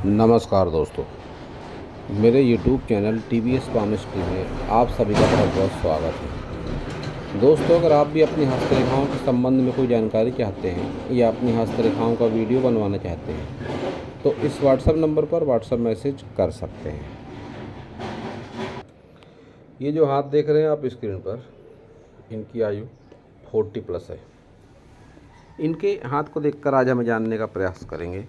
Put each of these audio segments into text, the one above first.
नमस्कार दोस्तों, मेरे YouTube चैनल TVS ऑनेस्टी में आप सभी का बहुत बहुत स्वागत है। दोस्तों, अगर आप भी अपनी हस्तरेखाओं के संबंध में कोई जानकारी चाहते हैं या अपनी हस्तरेखाओं का वीडियो बनवाना चाहते हैं तो इस व्हाट्सएप नंबर पर व्हाट्सएप मैसेज कर सकते हैं। ये जो हाथ देख रहे हैं आप स्क्रीन पर, इनकी आयु 40+ है। इनके हाथ को देखकर आज हम जानने का प्रयास करेंगे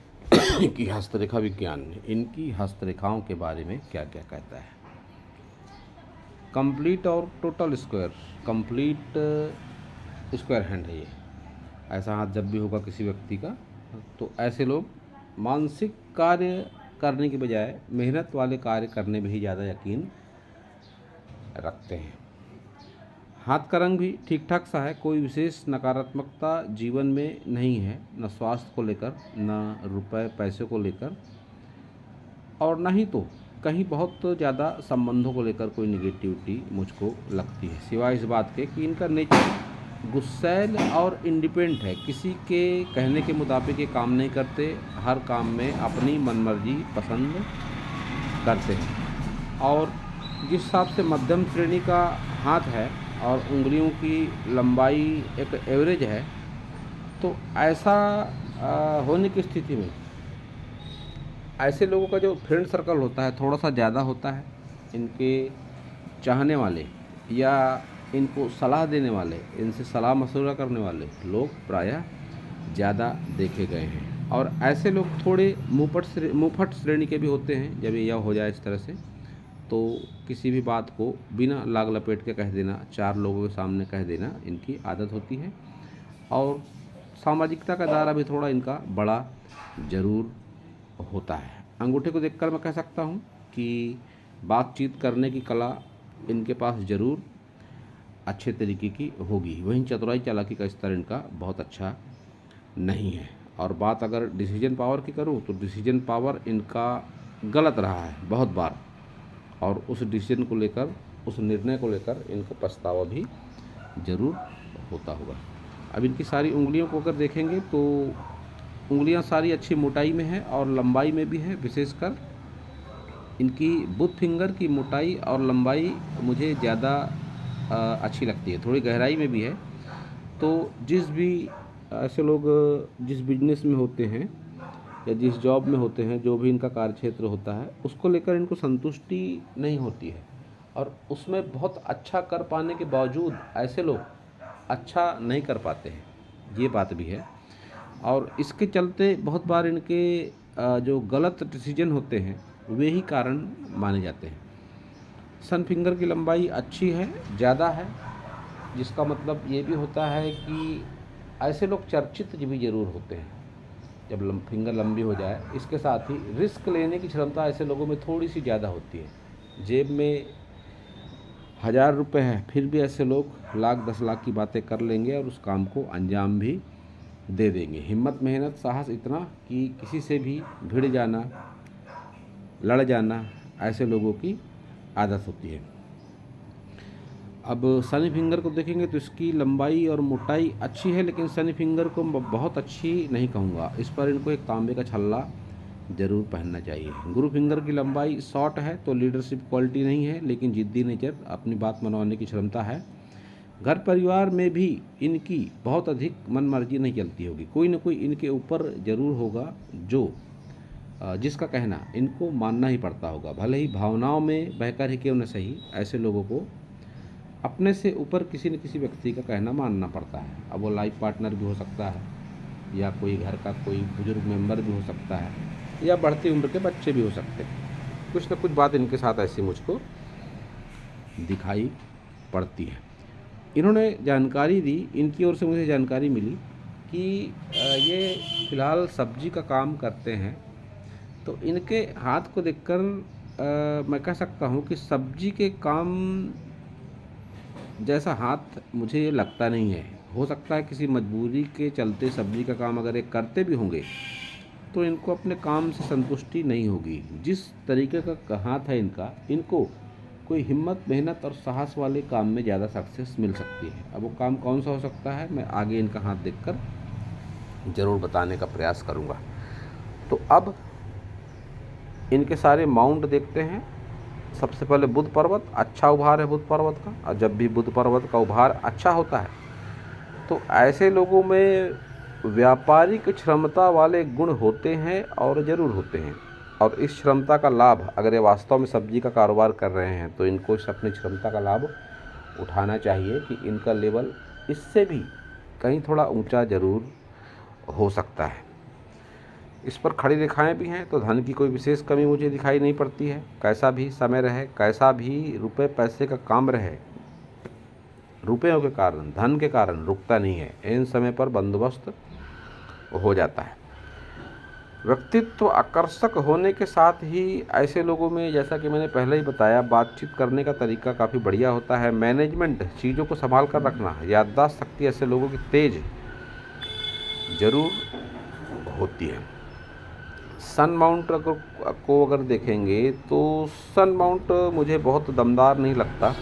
कि हस्तरेखा विज्ञान इनकी हस्तरेखाओं के बारे में क्या क्या कहता है। कंप्लीट और total square, complete square hand है ये। ऐसा हाथ जब भी होगा किसी व्यक्ति का तो ऐसे लोग मानसिक कार्य करने के बजाय मेहनत वाले कार्य करने में ही ज़्यादा यकीन रखते हैं। हाथ का रंग भी ठीक ठाक सा है, कोई विशेष नकारात्मकता जीवन में नहीं है, न स्वास्थ्य को लेकर, न रुपए पैसे को लेकर, और न ही तो कहीं बहुत ज़्यादा संबंधों को लेकर कोई निगेटिविटी मुझको लगती है, सिवाय इस बात के कि इनका नेचर गुस्सैल और इंडिपेंडेंट है। किसी के कहने के मुताबिक ये काम नहीं करते, हर काम में अपनी मनमर्जी पसंद करते हैं। और जिस हिसाब से मध्यम श्रेणी का हाथ है और उंगलियों की लंबाई एक एवरेज है, तो ऐसा होने की स्थिति में ऐसे लोगों का जो फ्रेंड सर्कल होता है थोड़ा सा ज़्यादा होता है। इनके चाहने वाले या इनको सलाह देने वाले, इनसे सलाह मशवरा करने वाले लोग प्रायः ज़्यादा देखे गए हैं। और ऐसे लोग थोड़े मुँहफट श्रेणी के भी होते हैं। जब यह हो जाए इस तरह से तो किसी भी बात को बिना लाग लपेट के कह देना, चार लोगों के सामने कह देना इनकी आदत होती है। और सामाजिकता का दायरा भी थोड़ा इनका बड़ा ज़रूर होता है। अंगूठे को देखकर मैं कह सकता हूँ कि बातचीत करने की कला इनके पास ज़रूर अच्छे तरीके की होगी, वहीं चतुराई चालाकी का स्तर इनका बहुत अच्छा नहीं है। और बात अगर डिसीजन पावर की करूँ तो डिसीजन पावर इनका गलत रहा है बहुत बार, और उस डिसीजन को लेकर, उस निर्णय को लेकर इनको पछतावा भी ज़रूर होता होगा। अब इनकी सारी उंगलियों को अगर देखेंगे तो उंगलियां सारी अच्छी मोटाई में है और लंबाई में भी है। विशेषकर इनकी बुथ फिंगर की मोटाई और लंबाई मुझे ज़्यादा अच्छी लगती है, थोड़ी गहराई में भी है। तो जिस भी ऐसे लोग जिस बिजनेस में होते हैं या जिस जॉब में होते हैं, जो भी इनका कार्यक्षेत्र होता है, उसको लेकर इनको संतुष्टि नहीं होती है, और उसमें बहुत अच्छा कर पाने के बावजूद ऐसे लोग अच्छा नहीं कर पाते हैं, ये बात भी है। और इसके चलते बहुत बार इनके जो गलत डिसीजन होते हैं वे ही कारण माने जाते हैं। सन फिंगर की लंबाई अच्छी है, ज़्यादा है, जिसका मतलब ये भी होता है कि ऐसे लोग चर्चित भी ज़रूर होते हैं जब फिंगर लंबी हो जाए। इसके साथ ही रिस्क लेने की क्षमता ऐसे लोगों में थोड़ी सी ज़्यादा होती है। जेब में 1000 रुपये है फिर भी ऐसे लोग लाख 10 लाख की बातें कर लेंगे और उस काम को अंजाम भी दे देंगे। हिम्मत, मेहनत, साहस इतना कि किसी से भी भिड़ जाना, लड़ जाना, ऐसे लोगों की आदत होती है। अब सनी फिंगर को देखेंगे तो इसकी लंबाई और मोटाई अच्छी है, लेकिन सनी फिंगर को बहुत अच्छी नहीं कहूँगा। इस पर इनको एक तांबे का छल्ला ज़रूर पहनना चाहिए। गुरु फिंगर की लंबाई शॉर्ट है तो लीडरशिप क्वालिटी नहीं है, लेकिन जिद्दी नेचर, अपनी बात मनवाने की क्षमता है। घर परिवार में भी इनकी बहुत अधिक मनमर्जी नहीं चलती होगी, कोई न कोई इनके ऊपर ज़रूर होगा जो जिसका कहना इनको मानना ही पड़ता होगा, भले ही भावनाओं में बहकर ही क्यों न सही। ऐसे लोगों को अपने से ऊपर किसी न किसी व्यक्ति का कहना मानना पड़ता है। अब वो लाइफ पार्टनर भी हो सकता है, या कोई घर का कोई बुजुर्ग मेंबर भी हो सकता है, या बढ़ती उम्र के बच्चे भी हो सकते हैं। कुछ न कुछ बात इनके साथ ऐसी मुझको दिखाई पड़ती है। इन्होंने जानकारी दी, इनकी ओर से मुझे जानकारी मिली कि ये फ़िलहाल सब्जी का काम करते हैं। तो इनके हाथ को देखकर मैं कह सकता हूँ कि सब्जी के काम जैसा हाथ मुझे ये लगता नहीं है। हो सकता है किसी मजबूरी के चलते सब्जी का काम अगर ये करते भी होंगे तो इनको अपने काम से संतुष्टि नहीं होगी। जिस तरीके का हाथ है इनका, इनको कोई हिम्मत, मेहनत और साहस वाले काम में ज़्यादा सक्सेस मिल सकती है। अब वो काम कौन सा हो सकता है, मैं आगे इनका हाथ देखकर ज़रूर बताने का प्रयास करूँगा। तो अब इनके सारे माउंट देखते हैं। सबसे पहले बुध पर्वत, अच्छा उभार है बुध पर्वत का, और जब भी बुध पर्वत का उभार अच्छा होता है तो ऐसे लोगों में व्यापारिक क्षमता वाले गुण होते हैं और ज़रूर होते हैं। और इस क्षमता का लाभ, अगर ये वास्तव में सब्जी का कारोबार कर रहे हैं तो इनको इस अपनी क्षमता का लाभ उठाना चाहिए कि इनका लेवल इससे भी कहीं थोड़ा ऊंचा ज़रूर हो सकता है। इस पर खड़ी रेखाएं भी हैं तो धन की कोई विशेष कमी मुझे दिखाई नहीं पड़ती है। कैसा भी समय रहे, कैसा भी रुपए पैसे का काम रहे, रुपयों के कारण, धन के कारण रुकता नहीं है, इन समय पर बंदोबस्त हो जाता है। व्यक्तित्व आकर्षक होने के साथ ही ऐसे लोगों में, जैसा कि मैंने पहले ही बताया, बातचीत करने का तरीका काफ़ी बढ़िया होता है। मैनेजमेंट, चीज़ों को संभाल कर रखना, याददाश्त शक्ति ऐसे लोगों की तेज जरूर होती है। सन माउंट को अगर देखेंगे तो सन माउंट मुझे बहुत दमदार नहीं लगता,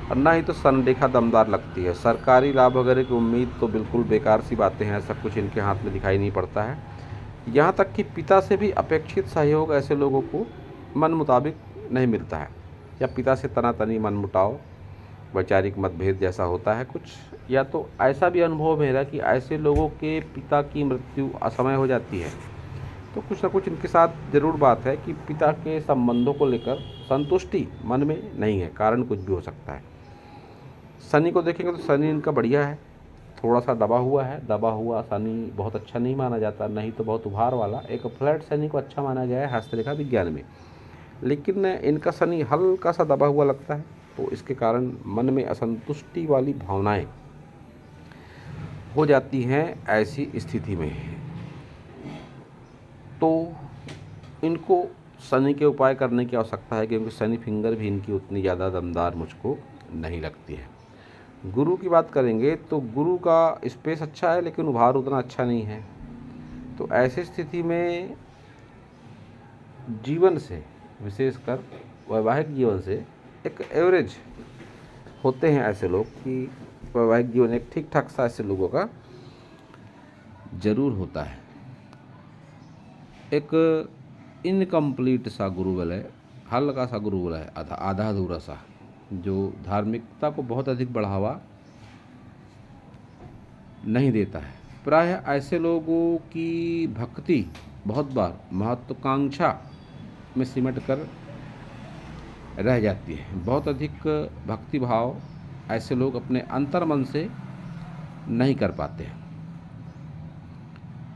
और ना ही तो सन रेखा दमदार लगती है। सरकारी लाभ वगैरह की उम्मीद तो बिल्कुल बेकार सी बातें हैं, ऐसा कुछ इनके हाथ में दिखाई नहीं पड़ता है। यहाँ तक कि पिता से भी अपेक्षित सहयोग ऐसे लोगों को मन मुताबिक नहीं मिलता है, या पिता से तनातनी, मनमुटाव, वैचारिक मतभेद जैसा होता है कुछ। या तो ऐसा भी अनुभव मेरा कि ऐसे लोगों के पिता की मृत्यु असमय हो जाती है, तो कुछ ना कुछ इनके साथ ज़रूर बात है कि पिता के संबंधों को लेकर संतुष्टि मन में नहीं है, कारण कुछ भी हो सकता है। शनि को देखेंगे तो शनि इनका बढ़िया है, थोड़ा सा दबा हुआ है। दबा हुआ शनि बहुत अच्छा नहीं माना जाता, नहीं तो बहुत उभार वाला। एक फ्लैट शनि को अच्छा माना गया है हस्तरेखा विज्ञान में, लेकिन इनका शनि हल्का सा दबा हुआ लगता है, तो इसके कारण मन में असंतुष्टि वाली भावनाएं हो जाती हैं ऐसी स्थिति में। तो इनको शनि के उपाय करने की आवश्यकता है, क्योंकि शनि फिंगर भी इनकी उतनी ज़्यादा दमदार मुझको नहीं लगती है। गुरु की बात करेंगे तो गुरु का स्पेस अच्छा है, लेकिन उभार उतना अच्छा नहीं है। तो ऐसी स्थिति में जीवन से, विशेषकर वैवाहिक जीवन से, एक एवरेज होते हैं ऐसे लोग कि वैवाहिक जीवन एक ठीक ठाक सा ऐसे लोगों का जरूर होता है। एक इनकम्प्लीट सा गुरुबल है, हल्का सा गुरुबल है, आधा अधूरा सा, जो धार्मिकता को बहुत अधिक बढ़ावा नहीं देता है। प्रायः ऐसे लोगों की भक्ति बहुत बार महत्वाकांक्षा में सिमट कर रह जाती है। बहुत अधिक भक्ति भाव ऐसे लोग अपने अंतर्मन से नहीं कर पाते हैं।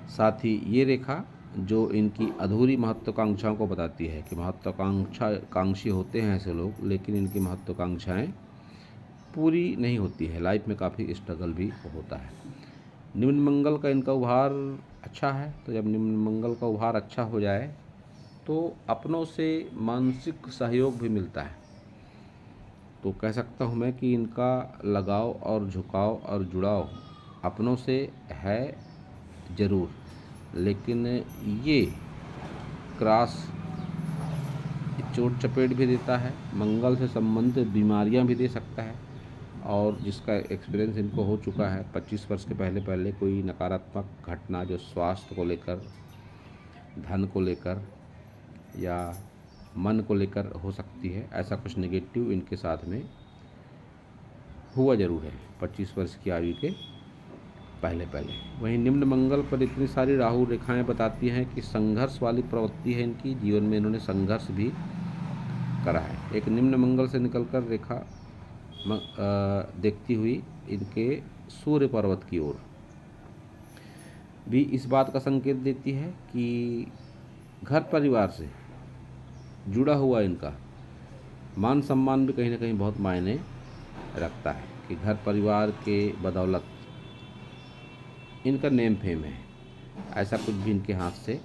साथ ही ये रेखा जो इनकी अधूरी महत्वाकांक्षाओं को बताती है कि महत्वाकांक्षी होते हैं ऐसे लोग, लेकिन इनकी महत्वाकांक्षाएं पूरी नहीं होती है। लाइफ में काफ़ी स्ट्रगल भी होता है। निम्न मंगल का इनका उभार अच्छा है, तो जब निम्न मंगल का उभार अच्छा हो जाए तो अपनों से मानसिक सहयोग भी मिलता है। तो कह सकता हूँ मैं कि इनका लगाव और झुकाव और जुड़ाव अपनों से है ज़रूर, लेकिन ये क्रॉस चोट चपेट भी देता है, मंगल से संबंधित बीमारियां भी दे सकता है। और जिसका एक्सपीरियंस इनको हो चुका है 25 वर्ष के पहले कोई नकारात्मक घटना जो स्वास्थ्य को लेकर, धन को लेकर या मन को लेकर हो सकती है, ऐसा कुछ नेगेटिव इनके साथ में हुआ जरूर है 25 वर्ष की आयु के पहले। वहीं निम्न मंगल पर इतनी सारी राहु रेखाएं बताती हैं कि संघर्ष वाली प्रवृत्ति है इनकी, जीवन में इन्होंने संघर्ष भी करा है। एक निम्न मंगल से निकलकर रेखा देखती हुई इनके सूर्य पर्वत की ओर भी इस बात का संकेत देती है कि घर परिवार से जुड़ा हुआ इनका मान सम्मान भी कहीं ना कहीं बहुत मायने रखता है, कि घर परिवार के बदौलत इनका नेम फेम है, ऐसा कुछ भी इनके हाथ से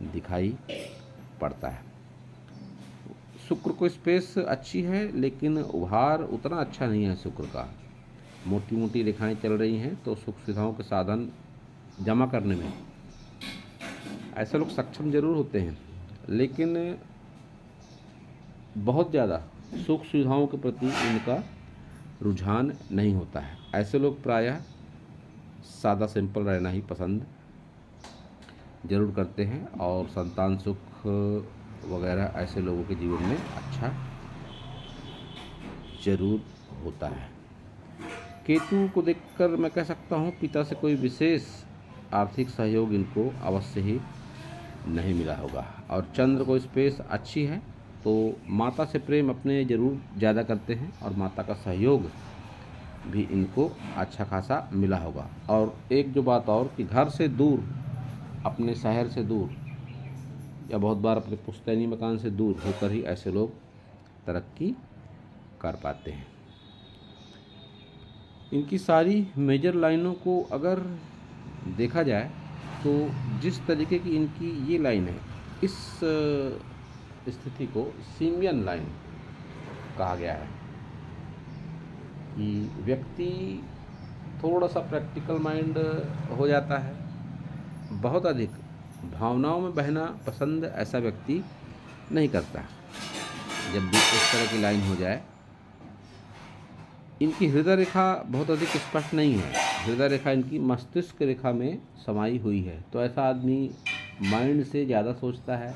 दिखाई पड़ता है। शुक्र को स्पेस अच्छी है, लेकिन उभार उतना अच्छा नहीं है शुक्र का। मोटी मोटी रेखाएं चल रही हैं, तो सुख सुविधाओं के साधन जमा करने में ऐसे लोग सक्षम जरूर होते हैं, लेकिन बहुत ज़्यादा सुख सुविधाओं के प्रति इनका रुझान नहीं होता है। ऐसे लोग प्रायः सादा सिंपल रहना ही पसंद जरूर करते हैं, और संतान सुख वगैरह ऐसे लोगों के जीवन में अच्छा जरूर होता है। केतु को देखकर मैं कह सकता हूँ पिता से कोई विशेष आर्थिक सहयोग इनको अवश्य ही नहीं मिला होगा। और चंद्र को स्पेस अच्छी है तो माता से प्रेम अपने ज़रूर ज़्यादा करते हैं और माता का सहयोग भी इनको अच्छा खासा मिला होगा। और एक जो बात और कि घर से दूर, अपने शहर से दूर या बहुत बार अपने पुश्तैनी मकान से दूर होकर ही ऐसे लोग तरक्की कर पाते हैं। इनकी सारी मेजर लाइनों को अगर देखा जाए तो जिस तरीके की इनकी ये लाइन है, इस स्थिति को सीमियन लाइन कहा गया है कि व्यक्ति थोड़ा सा प्रैक्टिकल माइंड हो जाता है, बहुत अधिक भावनाओं में बहना पसंद ऐसा व्यक्ति नहीं करता। जब भी इस तरह की लाइन हो जाए, इनकी हृदय रेखा बहुत अधिक स्पष्ट नहीं है, हृदय रेखा इनकी मस्तिष्क रेखा में समाई हुई है। तो ऐसा आदमी माइंड से ज़्यादा सोचता है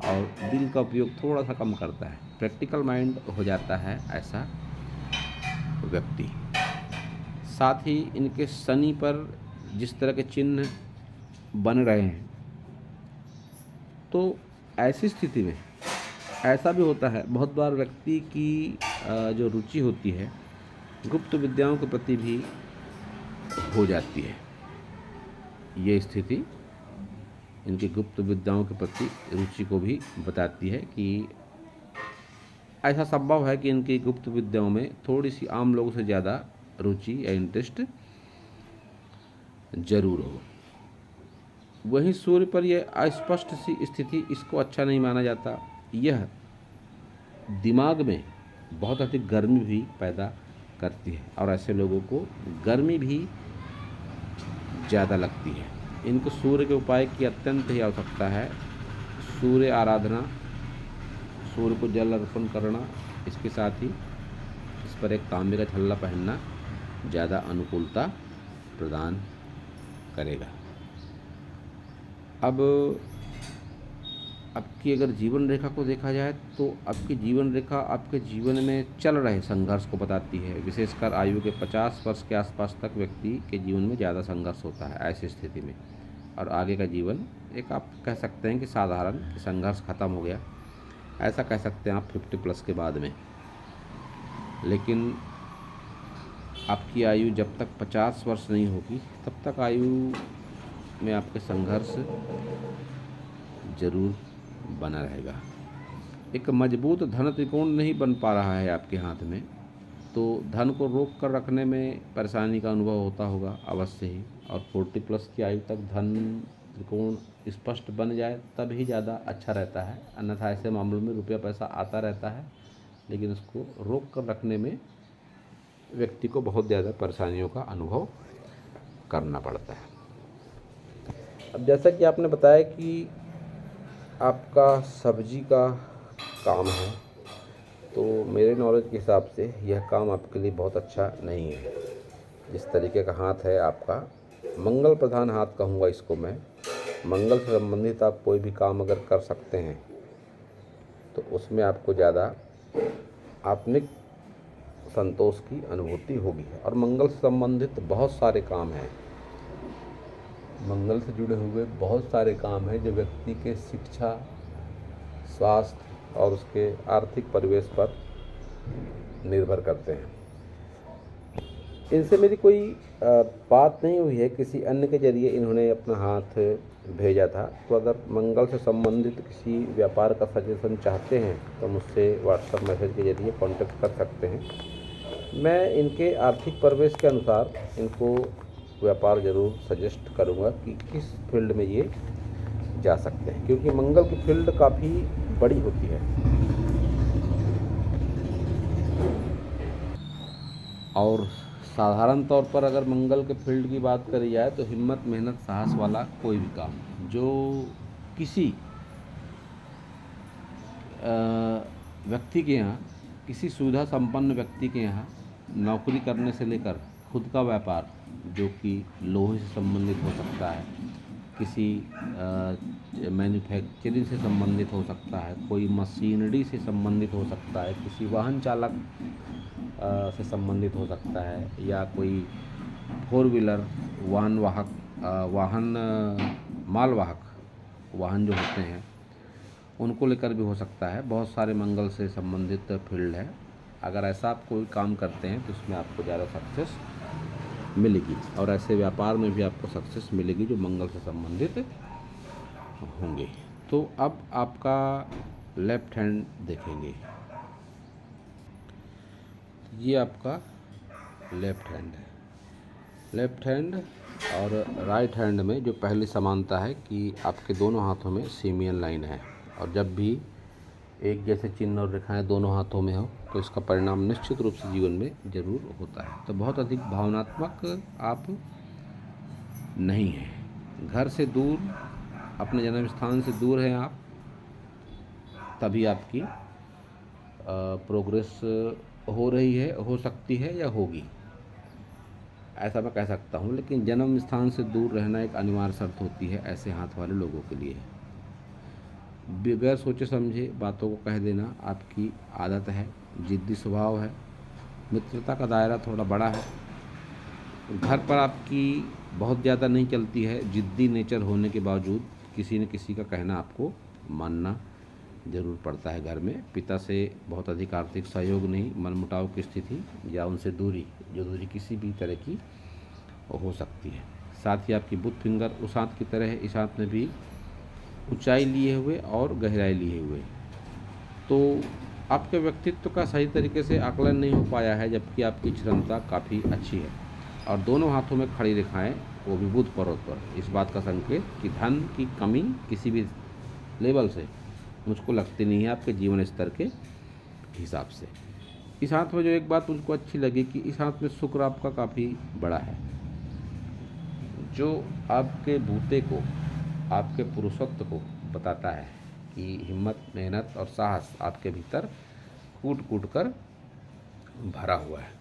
और दिल का उपयोग थोड़ा सा कम करता है, प्रैक्टिकल माइंड हो जाता है ऐसा व्यक्ति। साथ ही इनके शनि पर जिस तरह के चिन्ह बन रहे हैं, तो ऐसी स्थिति में ऐसा भी होता है बहुत बार व्यक्ति की जो रुचि होती है गुप्त विद्याओं के प्रति भी हो जाती है। ये स्थिति इनकी गुप्त विद्याओं के प्रति रुचि को भी बताती है कि ऐसा संभव है कि इनकी गुप्त विद्याओं में थोड़ी सी आम लोगों से ज़्यादा रुचि या इंटरेस्ट जरूर हो। वहीं सूर्य पर यह अस्पष्ट सी स्थिति इसको अच्छा नहीं माना जाता। यह दिमाग में बहुत अधिक गर्मी भी पैदा करती है और ऐसे लोगों को गर्मी भी ज़्यादा लगती है। इनको सूर्य के उपाय की अत्यंत ही आवश्यकता है। सूर्य आराधना, सूर्य को जल अर्पण करना, इसके साथ ही इस पर एक तांबे का छल्ला पहनना ज़्यादा अनुकूलता प्रदान करेगा। अब आपकी अगर जीवन रेखा को देखा जाए तो आपकी जीवन रेखा आपके जीवन में चल रहे संघर्ष को बताती है। विशेषकर आयु के 50 वर्ष के आसपास तक व्यक्ति के जीवन में ज़्यादा संघर्ष होता है ऐसी स्थिति में, और आगे का जीवन एक आप कह सकते हैं कि साधारण कि संघर्ष खत्म हो गया, ऐसा कह सकते हैं आप 50+ के बाद में। लेकिन आपकी आयु जब तक 50 वर्ष नहीं होगी तब तक आयु में आपके संघर्ष जरूर बना रहेगा। एक मजबूत धन त्रिकोण नहीं बन पा रहा है आपके हाथ में, तो धन को रोक कर रखने में परेशानी का अनुभव होता होगा अवश्य ही। और 40+ की आयु तक धन त्रिकोण स्पष्ट बन जाए तब ही ज़्यादा अच्छा रहता है, अन्यथा ऐसे मामलों में रुपया पैसा आता रहता है लेकिन उसको रोक कर रखने में व्यक्ति को बहुत ज़्यादा परेशानियों का अनुभव करना पड़ता है। अब जैसा कि आपने बताया कि आपका सब्जी का काम है, तो मेरे नॉलेज के हिसाब से यह काम आपके लिए बहुत अच्छा नहीं है। जिस तरीके का हाथ है आपका, मंगल प्रधान हाथ कहूँगा इसको मैं। मंगल से संबंधित आप कोई भी काम अगर कर सकते हैं तो उसमें आपको ज़्यादा आत्मिक संतोष की अनुभूति होगी। और मंगल से संबंधित बहुत सारे काम हैं, मंगल से जुड़े हुए बहुत सारे काम हैं जो व्यक्ति के शिक्षा, स्वास्थ्य और उसके आर्थिक परिवेश पर निर्भर करते हैं। इनसे मेरी कोई बात नहीं हुई है, किसी अन्य के जरिए इन्होंने अपना हाथ भेजा था। तो अगर मंगल से संबंधित किसी व्यापार का सजेशन चाहते हैं तो मुझसे व्हाट्सएप मैसेज के जरिए कांटेक्ट कर सकते हैं। मैं इनके आर्थिक परिवेश के अनुसार इनको व्यापार ज़रूर सजेस्ट करूँगा कि किस फील्ड में ये जा सकते हैं, क्योंकि मंगल की फील्ड काफ़ी बड़ी होती है। और साधारण तौर पर अगर मंगल के फील्ड की बात करी जाए तो हिम्मत, मेहनत, साहस वाला कोई भी काम जो किसी व्यक्ति के यहाँ, किसी सुविधा संपन्न व्यक्ति के यहाँ नौकरी करने से लेकर खुद का व्यापार जो कि लोहे से संबंधित हो सकता है, किसी मैन्युफैक्चरिंग से संबंधित हो सकता है, कोई मशीनरी से संबंधित हो सकता है, किसी वाहन चालक से संबंधित हो सकता है, या कोई फोर व्हीलर मालवाहक वाहन जो होते हैं उनको लेकर भी हो सकता है। बहुत सारे मंगल से संबंधित फील्ड है। अगर ऐसा आप कोई काम करते हैं तो उसमें आपको ज़्यादा सक्सेस मिलेगी, और ऐसे व्यापार में भी आपको सक्सेस मिलेगी जो मंगल से संबंधित होंगे। तो अब आपका लेफ्ट हैंड देखेंगे, ये आपका लेफ्ट हैंड है। लेफ्ट हैंड और राइट हैंड में जो पहली समानता है कि आपके दोनों हाथों में सिमियन लाइन है, और जब भी एक जैसे चिन्ह और रेखाएं दोनों हाथों में हो तो इसका परिणाम निश्चित रूप से जीवन में जरूर होता है। तो बहुत अधिक भावनात्मक आप नहीं हैं, घर से दूर, अपने जन्म स्थान से दूर हैं आप, तभी आपकी प्रोग्रेस हो रही है, हो सकती है या होगी, ऐसा मैं कह सकता हूँ। लेकिन जन्म स्थान से दूर रहना एक अनिवार्य शर्त होती है ऐसे हाथ वाले लोगों के लिए। बगैर सोचे समझे बातों को कह देना आपकी आदत है, जिद्दी स्वभाव है, मित्रता का दायरा थोड़ा बड़ा है, घर पर आपकी बहुत ज़्यादा नहीं चलती है। जिद्दी नेचर होने के बावजूद किसी न किसी का कहना आपको मानना ज़रूर पड़ता है। घर में पिता से बहुत अधिक आर्थिक सहयोग नहीं, मनमुटाव की स्थिति या उनसे दूरी, जो दूरी किसी भी तरह की हो सकती है। साथ ही आपकी बुथ फिंगर उस हाथ की तरह है, इस हाथ में भी ऊंचाई लिए हुए और गहराई लिए हुए। तो आपके व्यक्तित्व का सही तरीके से आकलन नहीं हो पाया है, जबकि आपकी क्षमता काफ़ी अच्छी है। और दोनों हाथों में खड़ी रेखाएं, वो भी बुध पर्वत पर, इस बात का संकेत कि धन की कमी किसी भी लेवल से मुझको लगती नहीं है आपके जीवन स्तर के हिसाब से। इस हाथ में जो एक बात मुझको अच्छी लगी कि इस हाथ में शुक्र आपका काफ़ी बड़ा है, जो आपके बूते को, आपके पुरुषत्व को बताता है कि हिम्मत, मेहनत और साहस आपके भीतर कूट कूट कर भरा हुआ है।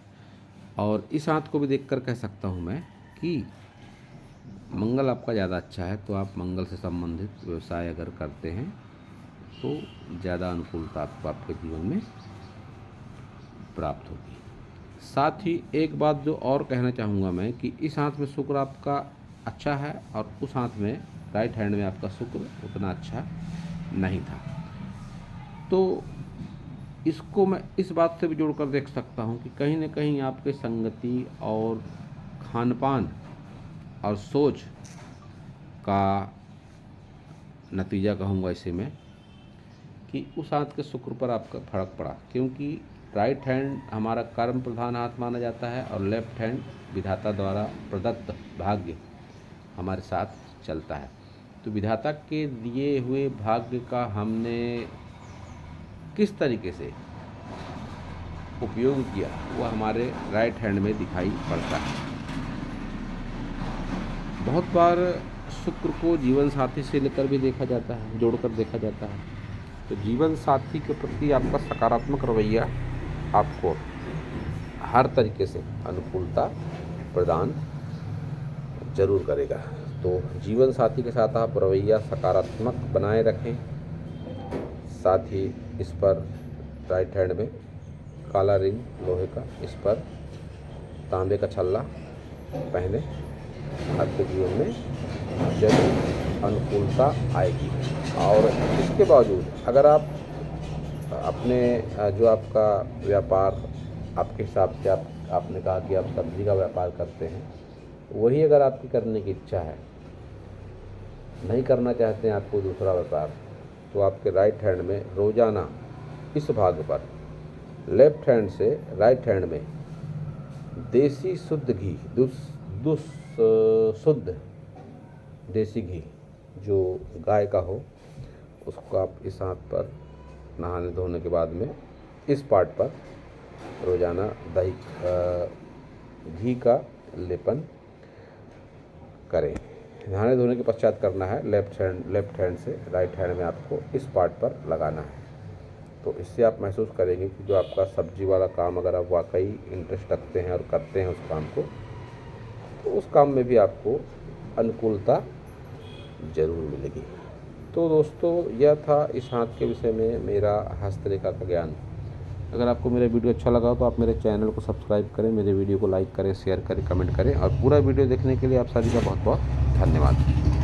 और इस हाथ को भी देखकर कह सकता हूँ मैं कि मंगल आपका ज़्यादा अच्छा है, तो आप मंगल से संबंधित व्यवसाय अगर करते हैं तो ज़्यादा अनुकूलता आपको आपके जीवन में प्राप्त होगी। साथ ही एक बात जो और कहना चाहूँगा मैं कि इस हाथ में शुक्र आपका अच्छा है और उस हाथ में, राइट हैंड में आपका शुक्र उतना अच्छा नहीं था। तो इसको मैं इस बात से भी जोड़कर देख सकता हूँ कि कहीं न कहीं आपके संगति और खान-पान और सोच का नतीजा कहूँगा इसे मैं, कि उस हाथ के शुक्र पर आपका फर्क पड़ा, क्योंकि राइट हैंड हमारा कर्म प्रधान हाथ माना जाता है और लेफ्ट हैंड विधाता द्वारा प्रदत्त भाग्य हमारे साथ चलता है। तो विधाता के दिए हुए भाग्य का हमने किस तरीके से उपयोग किया, वह हमारे राइट हैंड में दिखाई पड़ता है। बहुत बार शुक्र को जीवन साथी से लेकर भी देखा जाता है, जोड़कर देखा जाता है। तो जीवन साथी के प्रति आपका सकारात्मक रवैया आपको हर तरीके से अनुकूलता प्रदान जरूर करेगा। तो जीवन साथी के साथ आप रवैया सकारात्मक बनाए रखें। साथ ही इस पर राइट हैंड में काला रिंग लोहे का, इस पर तांबे का छल्ला पहने, आपके जीवन में जरूर अनुकूलता आएगी। और इसके बावजूद अगर आप अपने जो आपका व्यापार, आपके हिसाब से आपने कहा कि आप सब्जी का व्यापार करते हैं, वही अगर आपकी करने की इच्छा है, नहीं करना चाहते हैं आपको दूसरा व्यापार, तो आपके राइट हैंड में रोज़ाना इस भाग पर लेफ्ट हैंड से राइट हैंड में देसी शुद्ध घी, शुद्ध देसी घी जो गाय का हो, उसको आप इस हाथ पर नहाने धोने के बाद में इस पार्ट पर रोज़ाना दही घी का लेपन करें। नहाने धोने के पश्चात करना है। लेफ्ट हैंड से राइट हैंड में आपको इस पार्ट पर लगाना है। तो इससे आप महसूस करेंगे कि जो आपका सब्जी वाला काम, अगर आप वाकई इंटरेस्ट रखते हैं और करते हैं उस काम को, तो उस काम में भी आपको अनुकूलता ज़रूर मिलेगी। तो दोस्तों यह था इस हाथ के विषय में मेरा हस्तरेखा का ज्ञान। अगर आपको मेरा वीडियो अच्छा लगा तो आप मेरे चैनल को सब्सक्राइब करें, मेरे वीडियो को लाइक करें, शेयर करें, कमेंट करें और पूरा वीडियो देखने के लिए आप सभी का बहुत बहुत धन्यवाद।